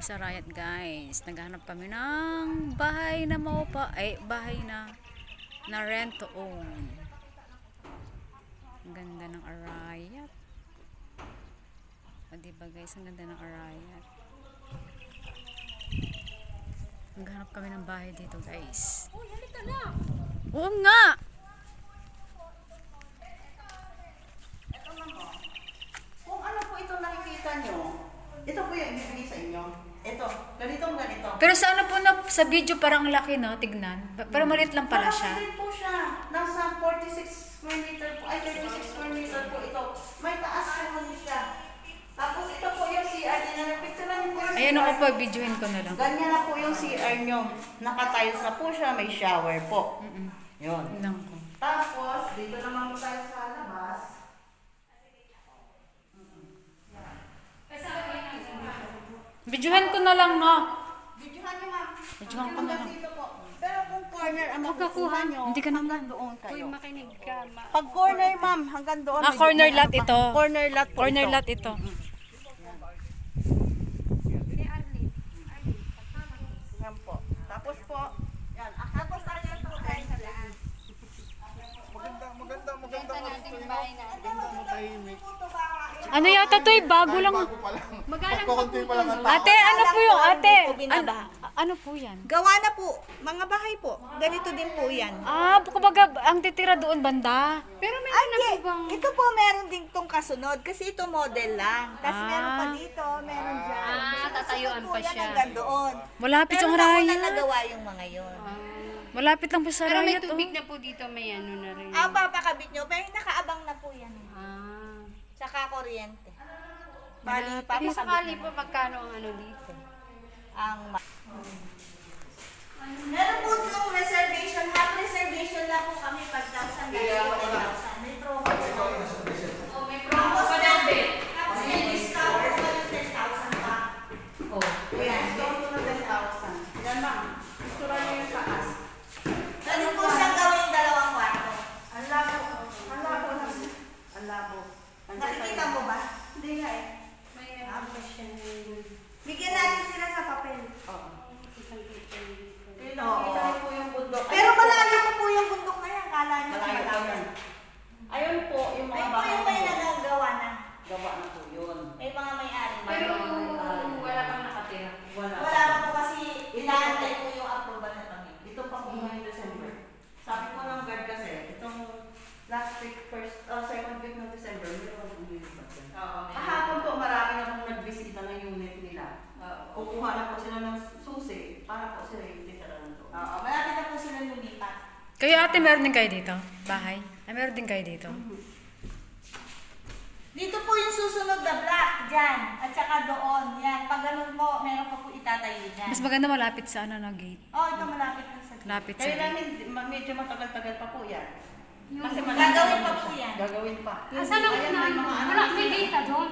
sa Riot guys. Naghahanap kami ng bahay na maupa, bahay na rent to own. Ang ganda ng Arayat. O diba guys, ang ganda ng Arayat. Naghahanap kami ng bahay dito guys. Oh, halika na. Oo nga! Ito lang o. Kung ano po ito nakikita nyo, ito po yung ibibigay sa inyo. Ito, ganitong ganito. Pero sa ano po na, sa video parang laki no, tignan. Pero maliit lang pala siya. Malaki din po siya. Nasa 46 square meter po, ay 36 square meter po ito. May taas naman siya. Tapos ito po yung CR. Picturean niyo po yung Ayan CR. ako po, videoin ko na lang. Ganyan na po yung CR nyo. Naka-tiles na po siya, may shower po. Yun. Tingnan ko. Tapos, dito naman po tayo sa labas. Videohan ko na lang no. Videohan niyo, ma'am. Videohan ko na lang. Dito po. Pero kung corner ang makukuha nyo, Hindi ka naman. doon Uy, kayo. makinig ka. Pag corner, ma'am, hanggang doon. Ah, corner lot ito. Corner lot po Corner ito. lot ito. Yan po. Tapos po, yan. Tapos ariyan po tayo sa daan. Maganda natin bahay na. Ano yata to bago lang. Magalang pa po. Ate, ano po yung ate? Ano po yan? Gawa na po. Mga bahay po. Ganito din po yan. Ah, kumbaga ang titira doon banda. Pero meron na po bang... Ito po meron din tong kasunod kasi ito model lang. Tapos meron pa dito, meron dyan. tatayuan Susunod po pa yan siya. hanggang doon. Malapit Pero yung nauna Arayat. nagawa yung mga yun. Malapit lang po sa Pero may Arayat. tubig na po dito, may ano na rin. Papakabit nyo. Pero nakaabang na po yan. Ah. Tsaka kuryente. Bali, Kung papakabit sakali na. po, magkano ang ano dito? Ang meron po yung reservation. Half reservation lang po kami pag 1,000 lang. 10,000. May promo. Oh, may Tapos may discount po yung 10,000 pa. Oh. Ayan, discount po ng 10,000. Yan ma'am. Istura niyo yung taas. Pwede po siyang gawing 2 kwarto. Ang labo. Ang labo na. Ang labo. Nakikita mo ba? Hindi nga eh. May ano pa siya. Bigyan natin sila sa papel. Oo. Isang picture dito. Kita niyo po yung bundok. Pero malayo po po yung bundok na yan. Kala niyo malayo. Ayun po, yung mga bahay. Ay po yung may nagagawa na. Gawa na po yun. May mga may-ari. Pero wala pang nakatira. Wala pa po kasi inaantay po yung approval na kami. Ito pa po ngayong December. Sabi po ng guard kasi, itong last week, second week ng December, meron pong unit. Kahapon po marami na pong nagbisita ng unit nila. Kukuha na po sila ng susi para po sila yung titirahan doon. Malapit na po sila lumipat. Kayo ate, meron din kayo dito? Bahay? Ay, meron din kayo dito? Dito po yung susunod na block, dyan. At saka doon. Yan. Pag ganun po, meron pa po itatayo dyan. Mas maganda malapit sa ano na gate. Ito malapit na sa Lapit sa Kaya gate. namin, medyo matagal-tagal pa po yan. Yung Kasi gagawin gagawin pa po yan. Gagawin pa. Asan ang Ayan, may mga ano. wala, may data doon.